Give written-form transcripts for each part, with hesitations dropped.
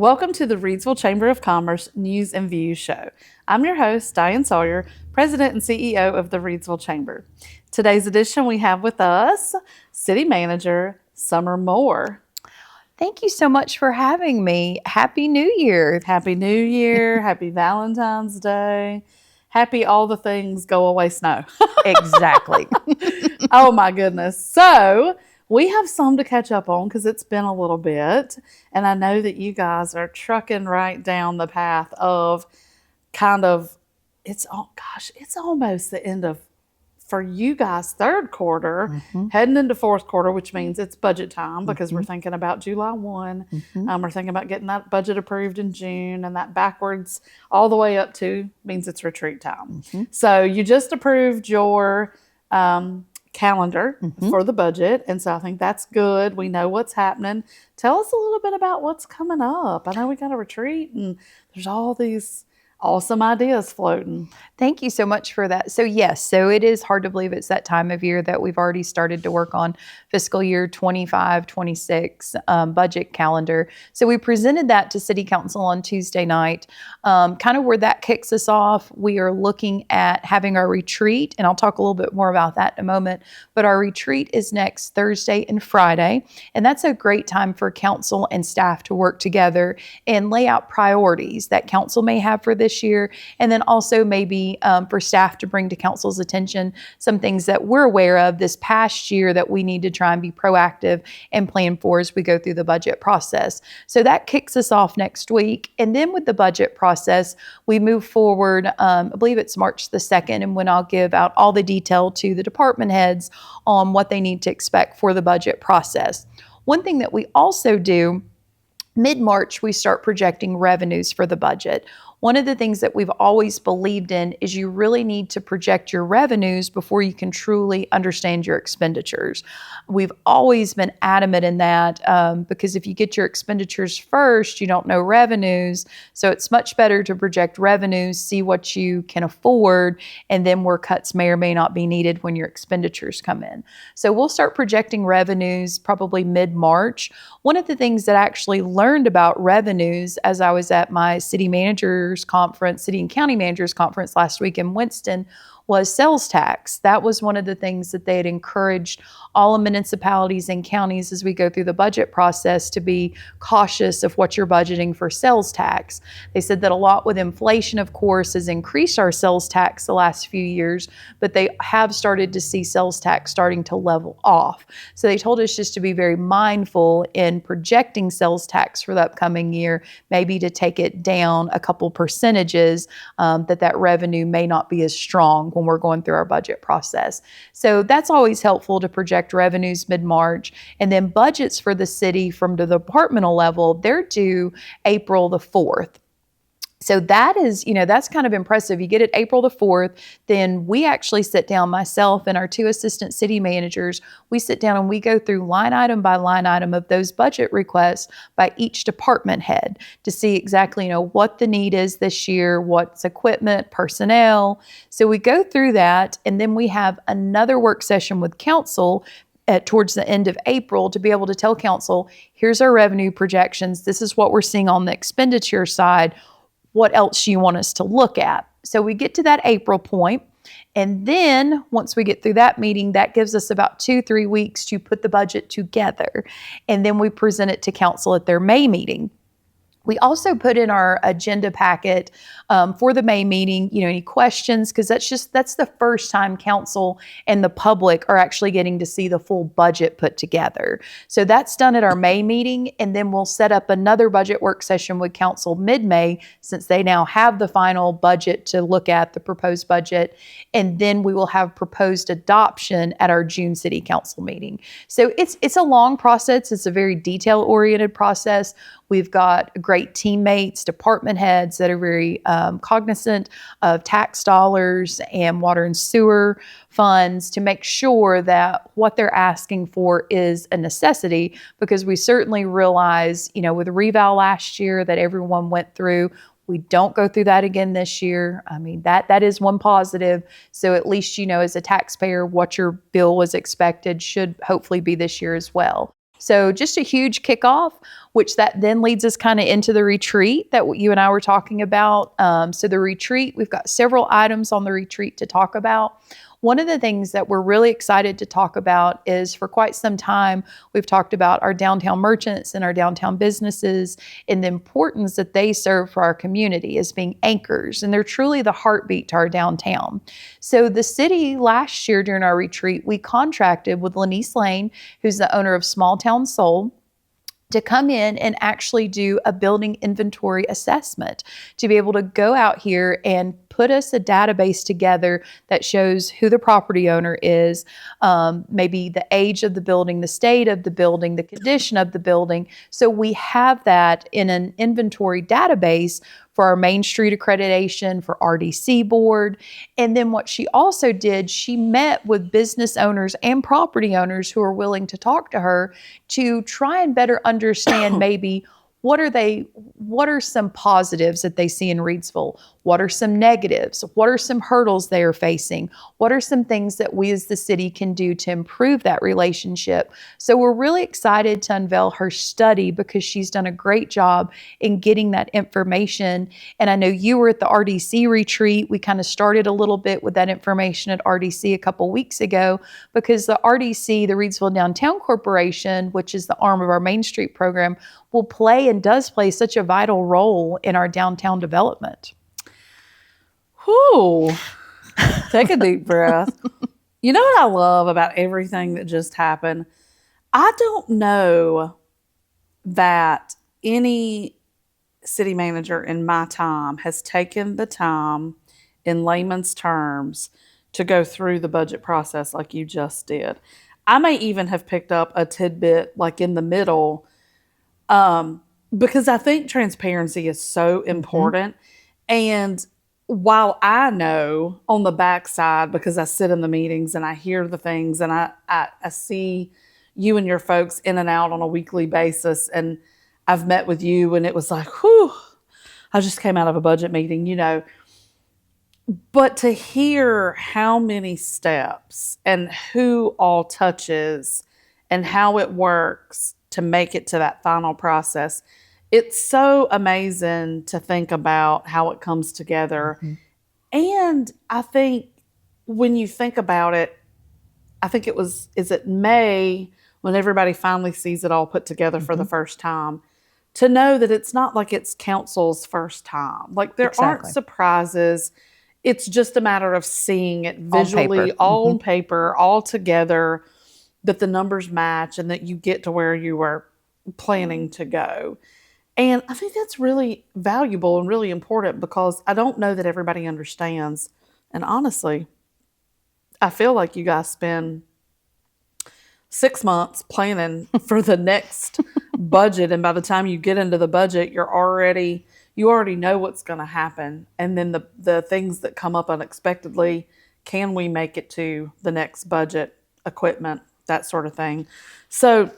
Welcome to the Reidsville Chamber of Commerce News and Views Show. I'm your host, Diane Sawyer, President and CEO of the Reidsville Chamber. Today's edition, we have with us City Manager Summer Moore. Thank you so much for having me. Happy New Year. Happy New Year. Happy Valentine's Day. Happy all the things go away snow. Exactly. Oh my goodness. So we have some to catch up on because it's been a little bit. And I know that you guys are trucking right down the path of it's almost the end of, for you guys, third quarter, heading into fourth quarter, which means it's budget time because we're thinking about July 1. We're thinking about getting that budget approved in June, and that backwards all the way up to means it's retreat time. So you just approved your calendar for the budget, and so I think that's good. We know what's happening. Tell us a little bit about what's coming up. I know we got a retreat, and there's all these awesome ideas floating. Thank you so much for that. So yes, so it is hard to believe it's that time of year that we've already started to work on fiscal year 25-26 budget calendar. So we presented that to City Council on Tuesday night. Kind of where that kicks us off, we are looking at having our retreat, and I'll talk a little bit more about that in a moment, but our retreat is next Thursday and Friday, and that's a great time for council and staff to work together and lay out priorities that council may have for this year, and then also maybe for staff to bring to council's attention some things that we're aware of this past year that we need to try and be proactive and plan for as we go through the budget process. So that kicks us off next week. And then with the budget process, we move forward, I believe it's March the 2nd, and when I'll give out all the detail to the department heads on what they need to expect for the budget process. One thing that we also do, mid-March, we start projecting revenues for the budget. One of the things that we've always believed in is you really need to project your revenues before you can truly understand your expenditures. We've always been adamant in that because if you get your expenditures first, you don't know revenues. So it's much better to project revenues, see what you can afford, and then where cuts may or may not be needed when your expenditures come in. So we'll start projecting revenues probably mid-March. One of the things that I actually learned about revenues as I was at my city managers conference, city and county managers conference last week in Winston, was sales tax. That was one of the things that they had encouraged all municipalities and counties as we go through the budget process to be cautious of what you're budgeting for sales tax. They said that a lot with inflation, of course, has increased our sales tax the last few years, but they have started to see sales tax starting to level off. So they told us just to be very mindful in projecting sales tax for the upcoming year, maybe to take it down a couple percentages, that revenue may not be as strong when we're going through our budget process. So that's always helpful to project revenues mid-March. And then budgets for the city from the departmental level, they're due April the 4th. So that is, that's kind of impressive. You get it April the 4th, then we actually sit down, myself and our two assistant city managers, we sit down and we go through line item by line item of those budget requests by each department head to see exactly, what the need is this year, what's equipment, personnel. So we go through that, and then we have another work session with council towards the end of April to be able to tell council, here's our revenue projections. This is what we're seeing on the expenditure side. What else do you want us to look at? So we get to that April point, and then once we get through that meeting, that gives us about 2-3 weeks to put the budget together, and then we present it to council at their May meeting. We also put in our agenda packet for the May meeting, any questions, because that's the first time council and the public are actually getting to see the full budget put together. So that's done at our May meeting, and then we'll set up another budget work session with council mid-May, since they now have the final budget to look at, the proposed budget, and then we will have proposed adoption at our June city council meeting. So it's a long process. It's a very detail-oriented process. We've got great teammates, department heads that are very cognizant of tax dollars and water and sewer funds to make sure that what they're asking for is a necessity, because we certainly realize, with reval last year that everyone went through, we don't go through that again this year. I mean, that is one positive. So at least, as a taxpayer, what your bill was expected should hopefully be this year as well. So just a huge kickoff, which that then leads us kind of into the retreat that you and I were talking about. So the retreat, we've got several items on the retreat to talk about. One of the things that we're really excited to talk about is, for quite some time, we've talked about our downtown merchants and our downtown businesses and the importance that they serve for our community as being anchors. And they're truly the heartbeat to our downtown. So the city last year during our retreat, we contracted with Lanice Lane, who's the owner of Small Town Soul, to come in and actually do a building inventory assessment, to be able to go out here and put us a database together that shows who the property owner is, maybe the age of the building, the state of the building, the condition of the building. So we have that in an inventory database for our Main Street accreditation, for RDC board. And then what she also did, she met with business owners and property owners who are willing to talk to her to try and better understand maybe what are some positives that they see in Reidsville? What are some negatives? What are some hurdles they are facing? What are some things that we as the city can do to improve that relationship? So we're really excited to unveil her study because she's done a great job in getting that information. And I know you were at the RDC retreat. We kind of started a little bit with that information at RDC a couple weeks ago, because the RDC, the Reidsville Downtown Corporation, which is the arm of our Main Street program, will play and does play such a vital role in our downtown development. Whew. Take a deep breath. You know what I love about everything that just happened? I don't know that any city manager in my time has taken the time, in layman's terms, to go through the budget process like you just did. I may even have picked up a tidbit like in the middle, because I think transparency is so important. And while I know on the backside, because I sit in the meetings and I hear the things and I see you and your folks in and out on a weekly basis, and I've met with you and it was like, whew, I just came out of a budget meeting, you know. But to hear how many steps and who all touches and how it works to make it to that final process, it's so amazing to think about how it comes together. And I think when you think about it, I think is it May when everybody finally sees it all put together for the first time, to know that it's not like it's council's first time. Like there aren't surprises. It's just a matter of seeing it visually, all on paper, all together, that the numbers match and that you get to where you were planning to go. And I think that's really valuable and really important, because I don't know that everybody understands. And honestly, I feel like you guys spend 6 months planning for the next budget. And by the time you get into the budget, you already know what's going to happen. And then the things that come up unexpectedly, can we make it to the next budget, equipment, that sort of thing. So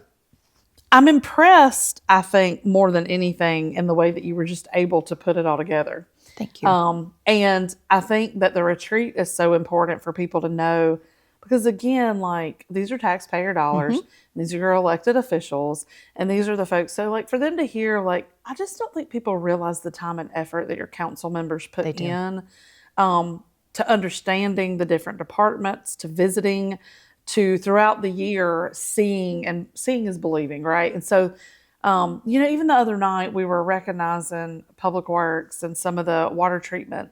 I'm impressed, I think, more than anything, in the way that you were just able to put it all together. Thank you. And I think that the retreat is so important for people to know, because again, like, these are taxpayer dollars, and these are your elected officials, and these are the folks. So like for them to hear, like, I just don't think people realize the time and effort that your council members put in, to understanding the different departments, to visiting, to throughout the year seeing is believing, right? And so, you know, even the other night we were recognizing Public Works and some of the water treatment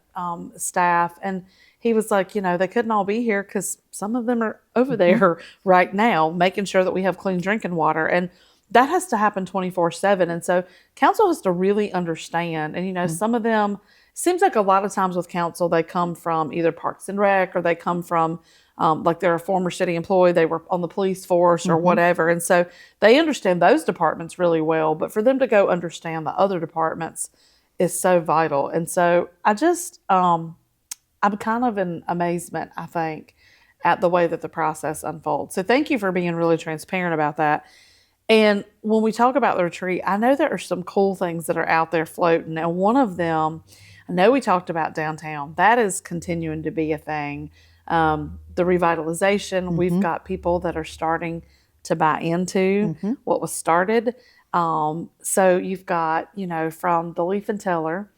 staff, and he was like, you know, they couldn't all be here because some of them are over there right now making sure that we have clean drinking water, and that has to happen 24/7. And so council has to really understand, and you know, some of them, seems like a lot of times with council, they come from either Parks and Rec, or they come from like they're a former city employee, they were on the police force or whatever. And so they understand those departments really well, but for them to go understand the other departments is so vital. And so I just, I'm kind of in amazement, I think, at the way that the process unfolds. So thank you for being really transparent about that. And when we talk about the retreat, I know there are some cool things that are out there floating. And one of them, I know we talked about downtown. That is continuing to be a thing. The revitalization, we've got people that are starting to buy into what was started. So you've got, from the Leaf and Teller,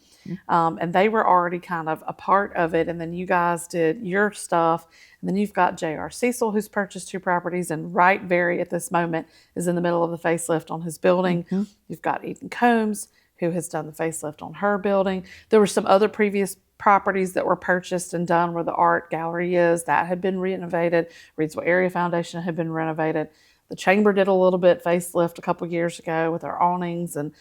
and they were already kind of a part of it. And then you guys did your stuff. And then you've got J.R. Cecil, who's purchased 2 properties, and Wright Very at this moment is in the middle of the facelift on his building. You've got Eden Combs, who has done the facelift on her building. There were some other previous properties that were purchased and done where the art gallery is. That had been renovated. Reidsville Area Foundation had been renovated. The chamber did a little bit facelift a couple years ago with our awnings and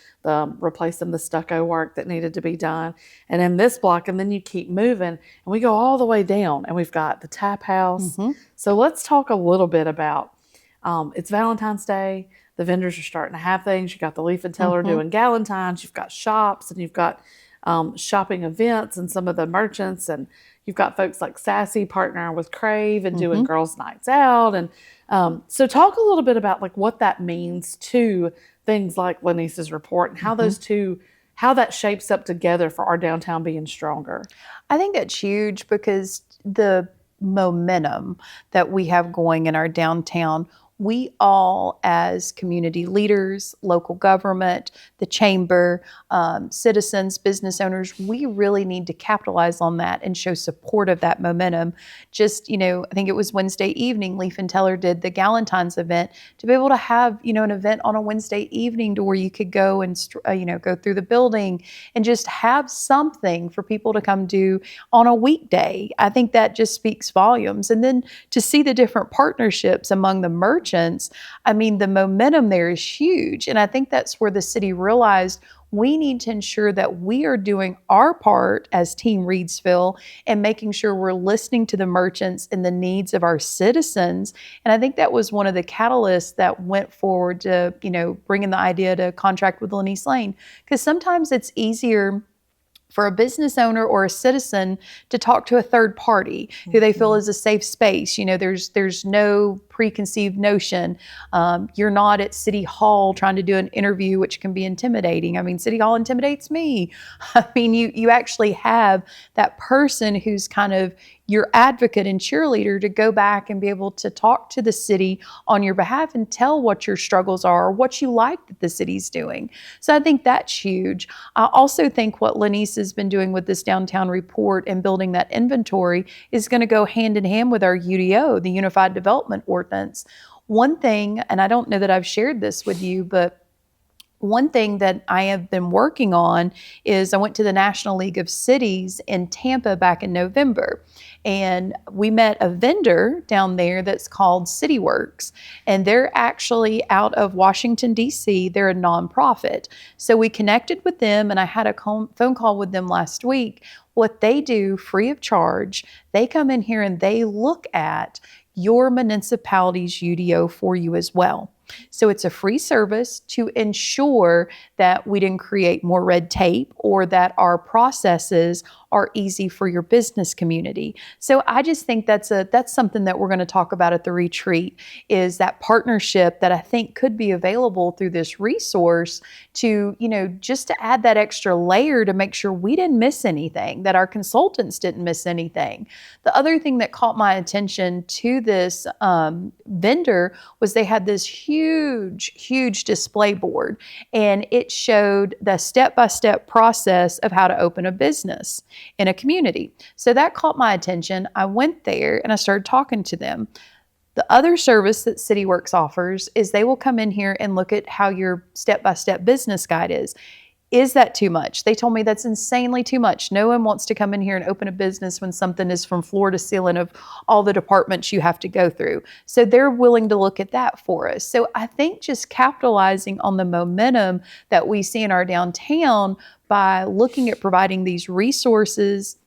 replacing the stucco work that needed to be done. And in this block, and then you keep moving, and we go all the way down, and we've got the tap house. So let's talk a little bit about, it's Valentine's Day. The vendors are starting to have things. You've got the Leaf and Teller doing Galentine's. You've got shops, and you've got shopping events and some of the merchants, and you've got folks like Sassy partnering with Crave and doing girls' nights out. And so talk a little bit about like what that means to things like Lanice's report and how those two, how that shapes up together for our downtown being stronger. I think that's huge because the momentum that we have going in our downtown, we all as community leaders, local government, the chamber, citizens, business owners, we really need to capitalize on that and show support of that momentum. Just, I think it was Wednesday evening, Leaf and Teller did the Galentine's event. To be able to have, an event on a Wednesday evening to where you could go and, go through the building and just have something for people to come do on a weekday. I think that just speaks volumes. And then to see the different partnerships among the merchants, I mean, the momentum there is huge. And I think that's where the city realized we need to ensure that we are doing our part as Team Reidsville and making sure we're listening to the merchants and the needs of our citizens. And I think that was one of the catalysts that went forward to, bringing the idea to contract with Lanice Lane. Because sometimes it's easier for a business owner or a citizen to talk to a third party who they feel is a safe space. There's no preconceived notion. You're not at City Hall trying to do an interview, which can be intimidating. I mean, City Hall intimidates me. I mean, you actually have that person who's kind of your advocate and cheerleader to go back and be able to talk to the city on your behalf and tell what your struggles are or what you like that the city's doing. So I think that's huge. I also think what Lanice has been doing with this downtown report and building that inventory is going to go hand in hand with our UDO, the Unified Development Ordinance. One thing, and I don't know that I've shared this with you, but one thing that I have been working on is I went to the National League of Cities in Tampa back in November, and we met a vendor down there that's called CityWorks, and they're actually out of Washington, D.C. They're a nonprofit. So we connected with them, and I had a phone call with them last week. What they do free of charge, they come in here and they look at your municipality's UDO for you as well. So it's a free service to ensure that we didn't create more red tape or that our processes are easy for your business community. So I just think that's something that we're going to talk about at the retreat, is that partnership that I think could be available through this resource to, just to add that extra layer to make sure we didn't miss anything, that our consultants didn't miss anything. The other thing that caught my attention to this vendor was they had this huge display board, and it showed the step-by-step process of how to open a business in a community. So that caught my attention. I went there and I started talking to them. The other service that CityWorks offers is they will come in here and look at how your step-by-step business guide is. Is that too much? They told me that's insanely too much. No one wants to come in here and open a business when something is from floor to ceiling of all the departments you have to go through. So they're willing to look at that for us. So I think just capitalizing on the momentum that we see in our downtown by looking at providing these resources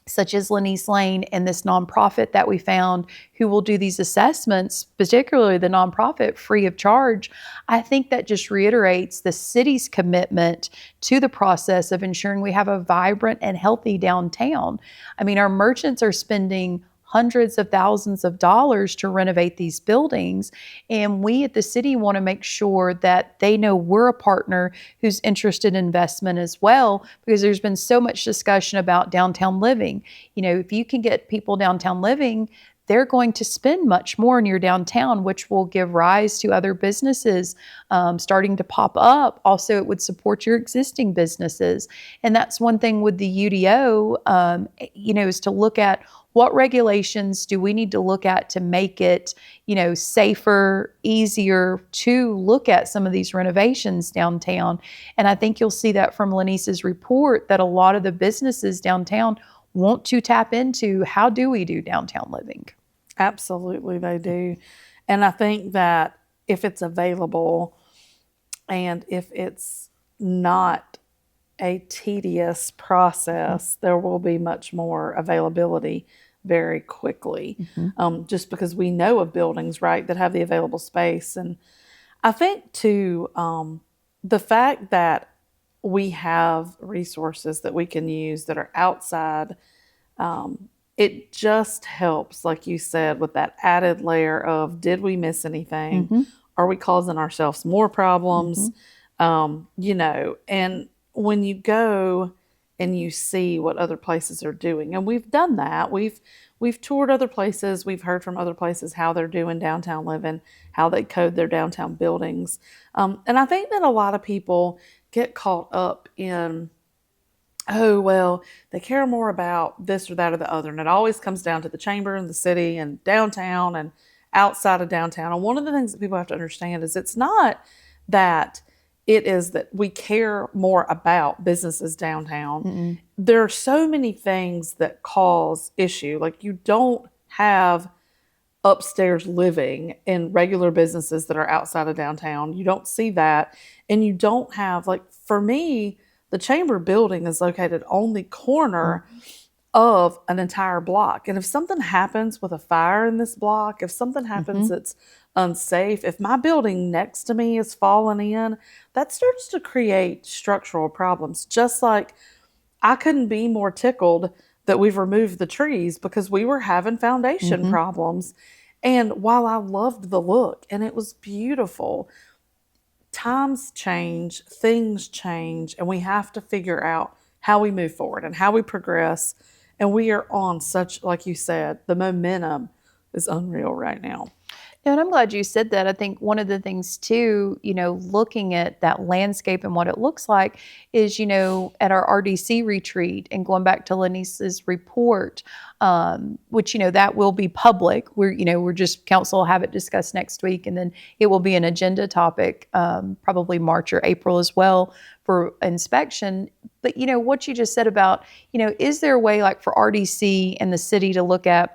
such as Lanice Lane and this nonprofit that we found who will do these assessments, particularly the nonprofit, free of charge. I think that just reiterates the city's commitment to the process of ensuring we have a vibrant and healthy downtown. I mean, our merchants are spending hundreds of thousands of dollars to renovate these buildings. And we at the city want to make sure that they know we're a partner who's interested in investment as well, because there's been so much discussion about downtown living. If you can get people downtown living, they're going to spend much more in your downtown, which will give rise to other businesses starting to pop up. Also, it would support your existing businesses. And that's one thing with the UDO, is to look at what regulations do we need to look at to make it, safer, easier to look at some of these renovations downtown. And I think you'll see that from Lenice's report that a lot of the businesses downtown want to tap into how do we do downtown living. Absolutely, they do. And I think that if it's available and if it's not a tedious process, there will be much more availability very quickly. Just because we know of buildings, right, that have the available space. And I think, too, the fact that we have resources that we can use that are outside, it just helps, like you said, with that added layer of, did we miss anything? Are we causing ourselves more problems? And when you go and you see what other places are doing, and we've done that, we've toured other places, we've heard from other places how they're doing downtown living, how they code their downtown buildings. And I think that a lot of people get caught up in, oh, well, they care more about this or that or the other. And it always comes down to the chamber and the city and downtown and outside of downtown. And one of the things that people have to understand is it's not that it is that we care more about businesses downtown. There are so many things that cause issue. Like, you don't have upstairs living in regular businesses that are outside of downtown. You don't see that. And you don't have, like, for me, the chamber building is located on the corner of an entire block. And if something happens with a fire in this block, if something happens that's unsafe, if my building next to me is falling in, that starts to create structural problems. Just like I couldn't be more tickled that we've removed the trees because we were having foundation problems. And while I loved the look and it was beautiful, times change, things change, and we have to figure out how we move forward and how we progress. And we are on such, like you said, the momentum is unreal right now. And I'm glad you said that. I think one of the things too, looking at that landscape and what it looks like is, at our RDC retreat and going back to Lenice's report, which, that will be public. We're just, council will have it discussed next week, and then it will be an agenda topic, probably March or April as well for inspection. But, what you just said about, is there a way like for RDC and the city to look at,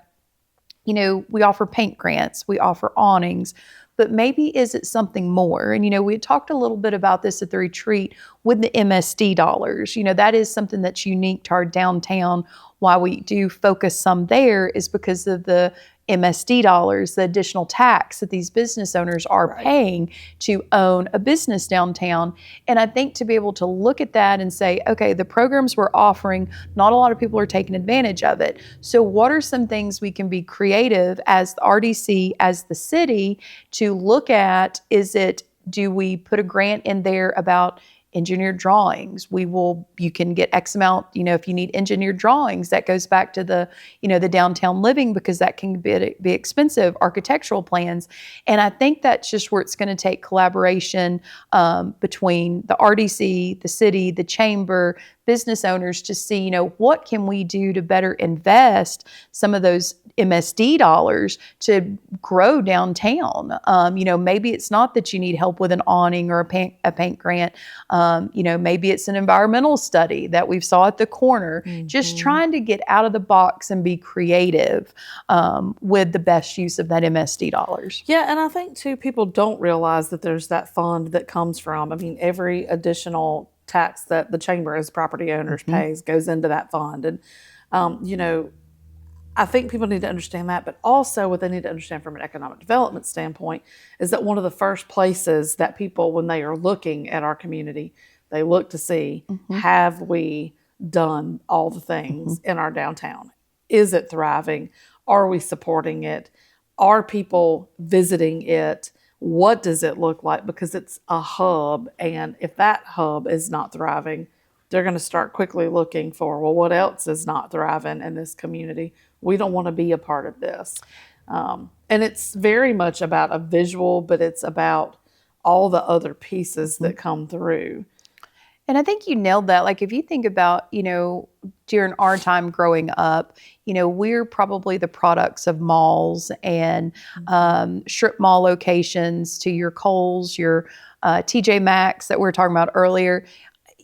we offer paint grants, we offer awnings, but maybe is it something more? And, we talked a little bit about this at the retreat with the MSD dollars. That is something that's unique to our downtown. Why we do focus some there is because of the MSD dollars, the additional tax that these business owners are paying to own a business downtown. And I think to be able to look at that and say, okay, the programs we're offering, not a lot of people are taking advantage of it. So what are some things we can be creative as the RDC, as the city, to look at? Do we put a grant in there about engineered drawings? You can get X amount, if you need engineered drawings, that goes back to the, the downtown living, because that can be expensive, architectural plans. And I think that's just where it's going to take collaboration between the RDC, the city, the chamber, business owners to see, what can we do to better invest some of those MSD dollars to grow downtown. Maybe it's not that you need help with an awning or a paint grant. Maybe it's an environmental study that we've saw at the corner. Just trying to get out of the box and be creative with the best use of that MSD dollars. Yeah, and I think too, people don't realize that there's that fund that comes from, every additional tax that the chamber as property owners pays goes into that fund. And, I think people need to understand that, but also what they need to understand from an economic development standpoint is that one of the first places that people, when they are looking at our community, they look to see, have we done all the things in our downtown? Is it thriving? Are we supporting it? Are people visiting it? What does it look like? Because it's a hub, and if that hub is not thriving, they're going to start quickly looking for, well, what else is not thriving in this community? We don't want to be a part of this. And it's very much about a visual, but it's about all the other pieces that come through. And I think you nailed that. Like, if you think about, during our time growing up, we're probably the products of malls and strip mall locations, to your Kohl's, your TJ Maxx that we were talking about earlier.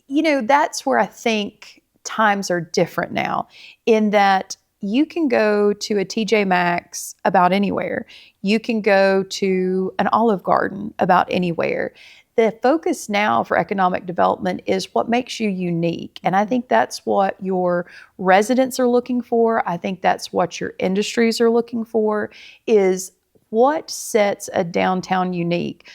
That's where I think times are different now, in that you can go to a TJ Maxx about anywhere. You can go to an Olive Garden about anywhere. The focus now for economic development is what makes you unique. And I think that's what your residents are looking for. I think that's what your industries are looking for, is what sets a downtown unique.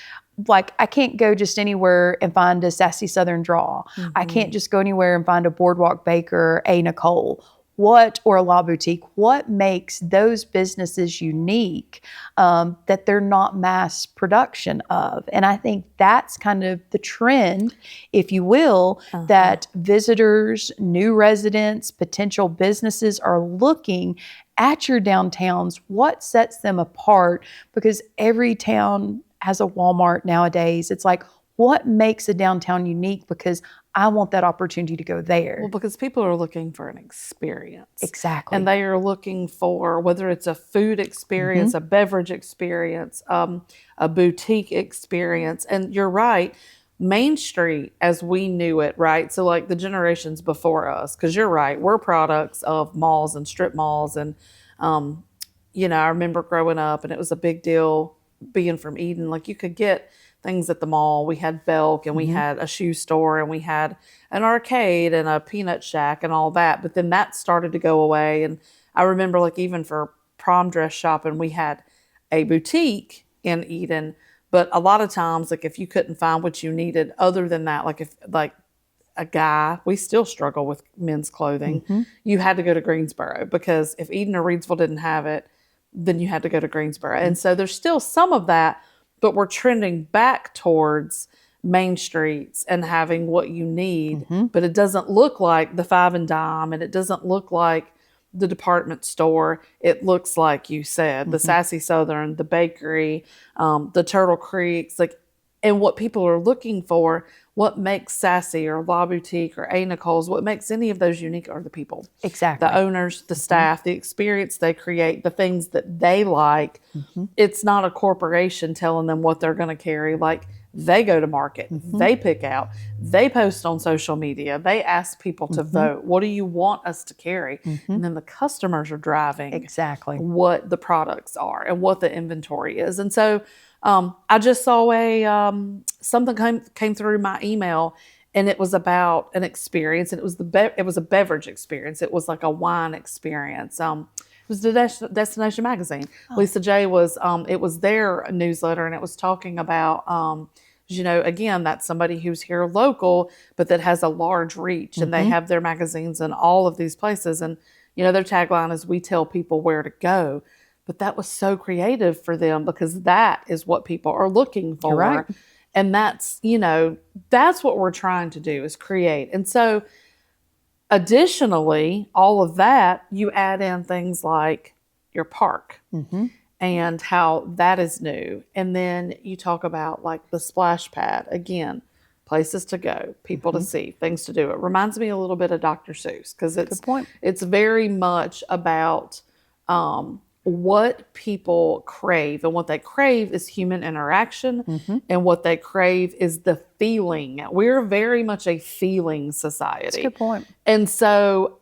Like, I can't go just anywhere and find a sassy Southern drawl. I can't just go anywhere and find a Boardwalk Baker or a Nicole. Or a La Boutique, what makes those businesses unique, that they're not mass production of? And I think that's kind of the trend, if you will, that visitors, new residents, potential businesses are looking at your downtowns. What sets them apart? Because every town has a Walmart nowadays. It's like, what makes a downtown unique? Because I want that opportunity to go there. Well, because people are looking for an experience. Exactly. And they are looking for, whether it's a food experience, a beverage experience, a boutique experience. And you're right, Main Street as we knew it, right? So like the generations before us, because you're right, we're products of malls and strip malls. And, I remember growing up and it was a big deal being from Eden. Like, you could get things at the mall. We had Belk and we had a shoe store and we had an arcade and a peanut shack and all that. But then that started to go away. And I remember, like, even for prom dress shopping, we had a boutique in Eden. But a lot of times, like, if you couldn't find what you needed other than that, like if like a guy, we still struggle with men's clothing. You had to go to Greensboro, because if Eden or Reidsville didn't have it, then you had to go to Greensboro. And so there's still some of that, but we're trending back towards main streets and having what you need, but it doesn't look like the Five and Dime, and it doesn't look like the department store. It looks like you said, the Sassy Southern, the bakery, the Turtle Creeks, like, and what people are looking for, what makes Sassy or La Boutique or A. Nicole's, what makes any of those unique are the people. Exactly. The owners, the staff, the experience they create, the things that they like. It's not a corporation telling them what they're going to carry. Like, they go to market, they pick out, they post on social media, they ask people to vote. What do you want us to carry? And then the customers are driving Exactly. what the products are and what the inventory is. And so I just saw something came through my email, and it was about an experience, and it was it was a beverage experience. It was like a wine experience. It was the Destination Magazine. Lisa J was, it was their newsletter, and it was talking about, again, that's somebody who's here local, but that has a large reach, and they have their magazines in all of these places. And, their tagline is, "We tell people where to go." But that was so creative for them, because that is what people are looking for. You're right. And that's, that's what we're trying to do, is create. And so additionally, all of that, you add in things like your park and how that is new. And then you talk about, like, the splash pad. Again, places to go, people to see, things to do. It reminds me a little bit of Dr. Seuss, because it's very much about what people crave. And what they crave is human interaction. And what they crave is the feeling. We're very much a feeling society. That's a good point. And so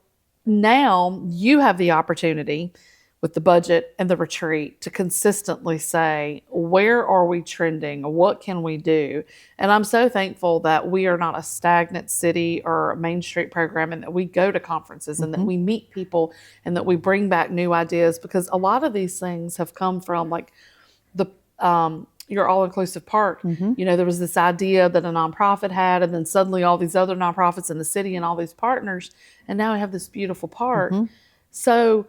now you have the opportunity, with the budget and the retreat, to consistently say, where are we trending? What can we do? And I'm so thankful that we are not a stagnant city or a Main Street program, and that we go to conferences and that we meet people and that we bring back new ideas, because a lot of these things have come from, like, the your all-inclusive park. There was this idea that a nonprofit had, and then suddenly all these other nonprofits in the city and all these partners, and now we have this beautiful park. So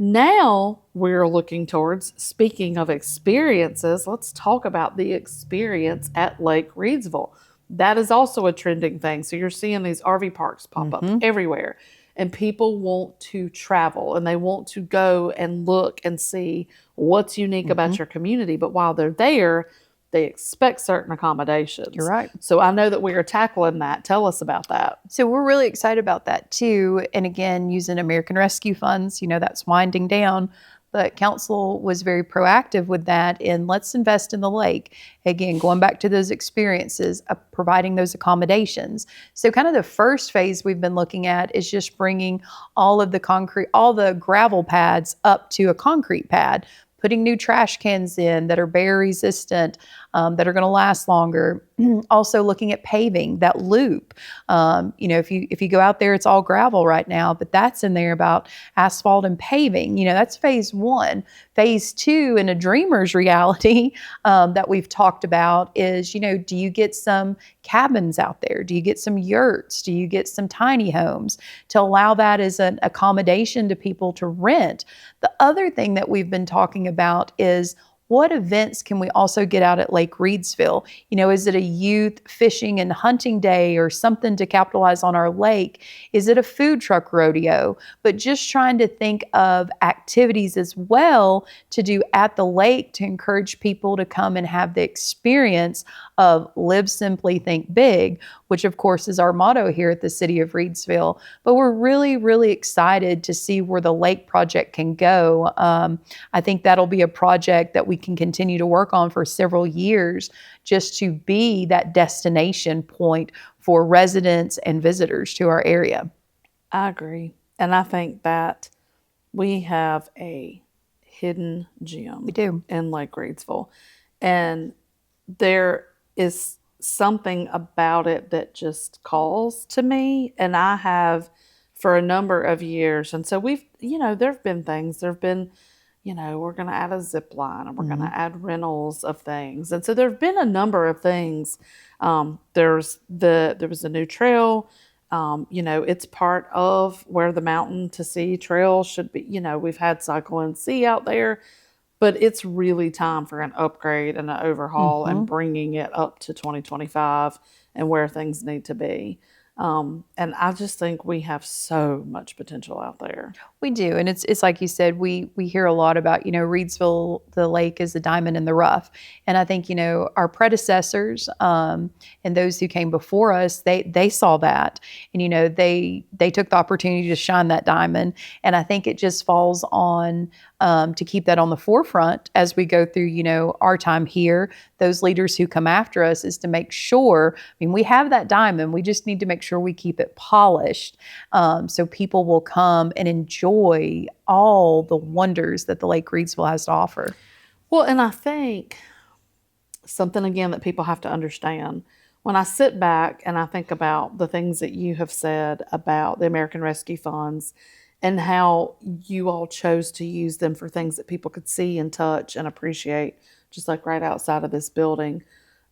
now we're looking towards, speaking of experiences, let's talk about the experience at Lake Reidsville. That is also a trending thing. So you're seeing these RV parks pop up everywhere. and people want to travel and they want to go and look and see what's unique about your community. But while they're there, they expect certain accommodations. You're right. So I know that we are tackling that. Tell us about that. So we're really excited about that too. And again, using American Rescue Funds, that's winding down. But council was very proactive with that in let's invest in the lake. Again, going back to those experiences, providing those accommodations. So kind of the first phase we've been looking at is just bringing all the gravel pads up to a concrete pad, putting new trash cans in that are bear resistant, that are going to last longer. Also looking at paving that loop. If you go out there, it's all gravel right now, but that's in there about asphalt and paving. That's phase one. Phase two, in a dreamer's reality that we've talked about is, do you get some cabins out there? Do you get some yurts? Do you get some tiny homes to allow that as an accommodation to people to rent? The other thing that we've been talking about is what events can we also get out at Lake Reidsville? Is it a youth fishing and hunting day or something to capitalize on our lake? Is it a food truck rodeo? But just trying to think of activities as well to do at the lake to encourage people to come and have the experience of live simply, think big, which of course is our motto here at the City of Reidsville. But we're really, really excited to see where the lake project can go. I think that'll be a project that we can continue to work on for several years just to be that destination point for residents and visitors to our area. I agree. And I think that we have a hidden gem. We do. In Lake Reidsville. And there is something about it that just calls to me. And I have for a number of years. And so we've, there have been things, we're going to add a zip line and we're going to add rentals of things. And so there have been a number of things. There was a new trail. It's part of where the mountain to sea trail should be. We've had Cycle and Sea out there, but it's really time for an upgrade and an overhaul and bringing it up to 2025 and where things need to be. And I just think we have so much potential out there. We do. And it's like you said, we hear a lot about, Reidsville, the lake is a diamond in the rough. And I think, our predecessors and those who came before us, they saw that. And, they took the opportunity to shine that diamond. And I think it just falls on to keep that on the forefront as we go through, our time here. Those leaders who come after us is to make sure, we have that diamond. We just need to make sure we keep it polished so people will come and enjoy all the wonders that the Lake Reidsville has to offer. Well, and I think something, again, that people have to understand, when I sit back and I think about the things that you have said about the American Rescue Funds and how you all chose to use them for things that people could see and touch and appreciate, just like right outside of this building.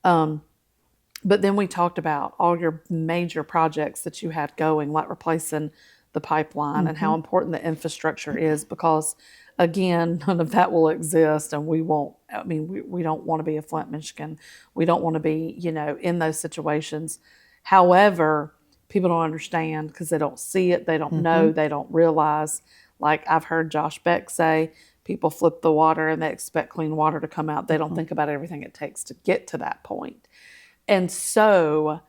But then we talked about all your major projects that you had going, like replacing the pipeline and how important the infrastructure is, because again, none of that will exist and we won't, we don't want to be a Flint, Michigan. We don't want to be, in those situations. However, people don't understand because they don't see it. They don't know, they don't realize. Like I've heard Josh Beck say, people flip the water and they expect clean water to come out. They don't think about everything it takes to get to that point. And so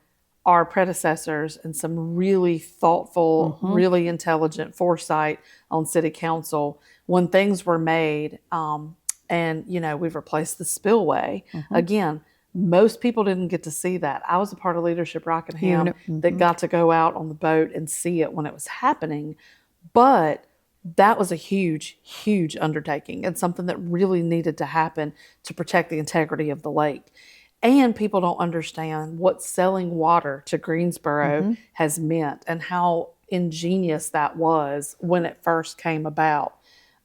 our predecessors and some really thoughtful, really intelligent foresight on city council, when things were made, and, we've replaced the spillway. Again, most people didn't get to see that. I was a part of Leadership Rockingham that got to go out on the boat and see it when it was happening. But that was a huge, huge undertaking and something that really needed to happen to protect the integrity of the lake. And people don't understand what selling water to Greensboro has meant and how ingenious that was when it first came about.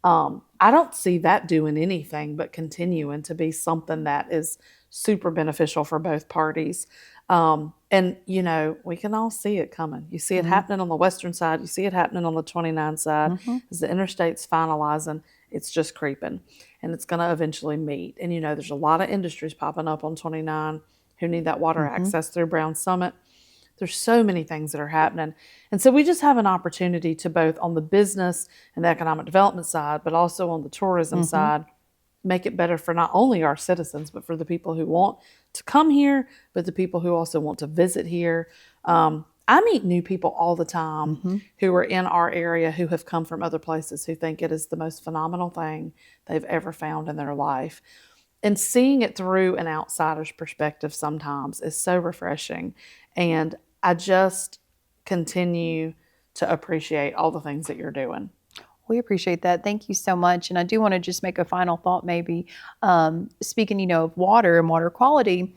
I don't see that doing anything but continuing to be something that is super beneficial for both parties. And, we can all see it coming. You see it happening on the western side. You see it happening on the 29 side. As the interstate's finalizing, it's just creeping. And it's going to eventually meet. And, there's a lot of industries popping up on 29 who need that water access through Brown Summit. There's so many things that are happening. And so we just have an opportunity to both on the business and the economic development side, but also on the tourism side, make it better for not only our citizens, but for the people who want to come here, but the people who also want to visit here. I meet new people all the time who are in our area who have come from other places who think it is the most phenomenal thing they've ever found in their life. And seeing it through an outsider's perspective sometimes is so refreshing. And I just continue to appreciate all the things that you're doing. We appreciate that. Thank you so much. And I do want to just make a final thought, maybe. Speaking, of water and water quality,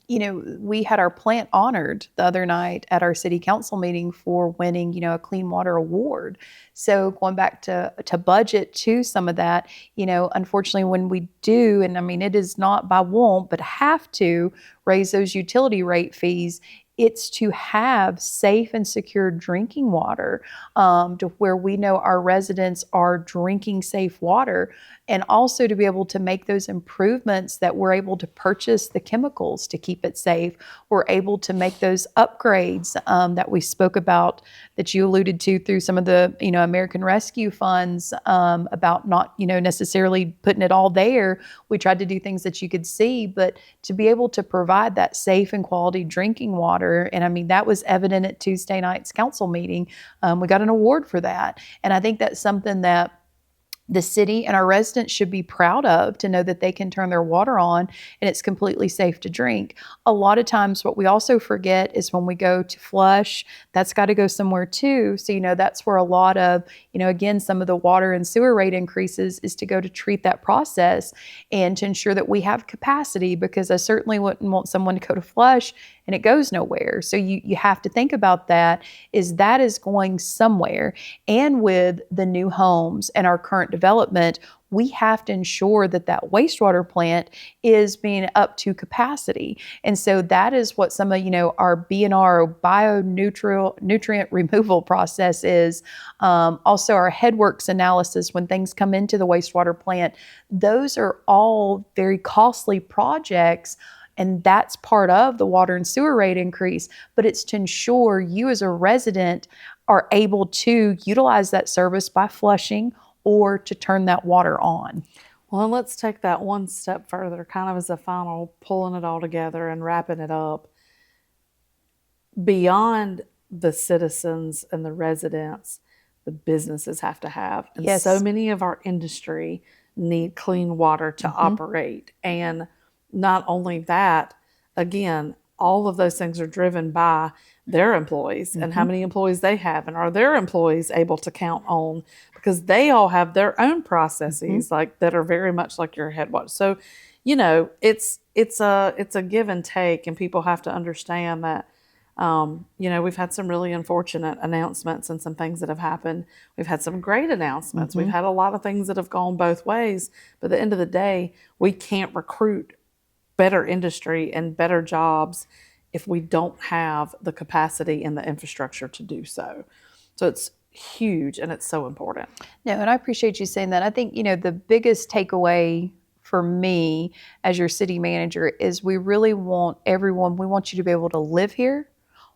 we had our plant honored the other night at our city council meeting for winning, a clean water award. So going back to budget to some of that, unfortunately, when we do, and I mean, it is not by want, but have to raise those utility rate fees, it's to have safe and secure drinking water, to where we know our residents are drinking safe water, and also to be able to make those improvements that we're able to purchase the chemicals to keep it safe. We're able to make those upgrades that we spoke about, that you alluded to through some of the American Rescue funds, about not necessarily putting it all there. We tried to do things that you could see, but to be able to provide that safe and quality drinking water. And I mean, that was evident at Tuesday night's council meeting. We got an award for that. And I think that's something that the city and our residents should be proud of, to know that they can turn their water on and it's completely safe to drink. A lot of times what we also forget is when we go to flush, that's got to go somewhere too. So, that's where a lot of, again, some of the water and sewer rate increases is to go to treat that process and to ensure that we have capacity, because I certainly wouldn't want someone to go to flush and it goes nowhere. So you have to think about that is going somewhere. And with the new homes and our current development, we have to ensure that that wastewater plant is being up to capacity. And so that is what some of, our B&R, nutrient removal process is. Also our headworks analysis, when things come into the wastewater plant, those are all very costly projects. And that's part of the water and sewer rate increase, but it's to ensure you as a resident are able to utilize that service by flushing or to turn that water on. Well, and let's take that one step further, kind of as a final, pulling it all together and wrapping it up. Beyond the citizens and the residents, the businesses have to have. And Yes. So many of our industry need clean water to operate. And not only that, again, all of those things are driven by their employees and how many employees they have, and are their employees able to count on, because they all have their own processes like that are very much like your head watch. So, it's a give and take, and people have to understand that. We've had some really unfortunate announcements and some things that have happened. We've had some great announcements. We've had a lot of things that have gone both ways. But at the end of the day, we can't recruit better industry and better jobs if we don't have the capacity and the infrastructure to do so. So it's huge and it's so important. No, and I appreciate you saying that. I think, the biggest takeaway for me as your city manager is we really want we want you to be able to live here,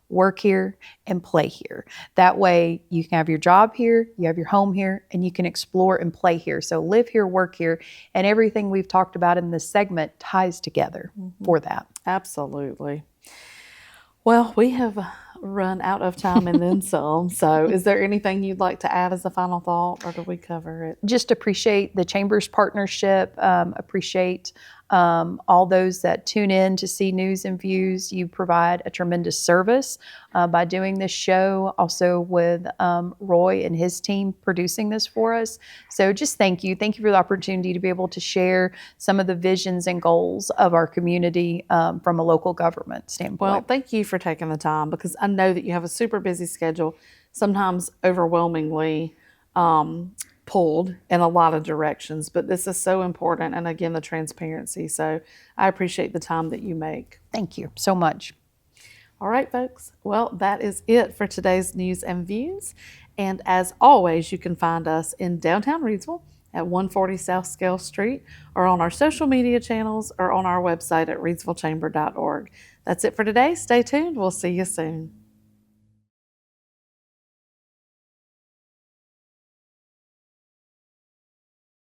work here, and play here. That way you can have your job here, you have your home here, and you can explore and play here. So live here, work here, and everything we've talked about in this segment ties together for that. Absolutely. Well, we have run out of time and then some. So is there anything you'd like to add as a final thought, or do we cover it? Just appreciate the Chamber's partnership, appreciate all those that tune in to see news and views. You provide a tremendous service by doing this show, also with Roy and his team producing this for us. So just thank you. Thank you for the opportunity to be able to share some of the visions and goals of our community from a local government standpoint. Well, thank you for taking the time, because I know that you have a super busy schedule, sometimes overwhelmingly pulled in a lot of directions, but this is so important. And again, the transparency. So I appreciate the time that you make. Thank you so much. All right, folks. Well, that is it for today's news and views. And as always, you can find us in downtown Reidsville at 140 South Scale Street, or on our social media channels, or on our website at reidsvillechamber.org. That's it for today. Stay tuned. We'll see you soon.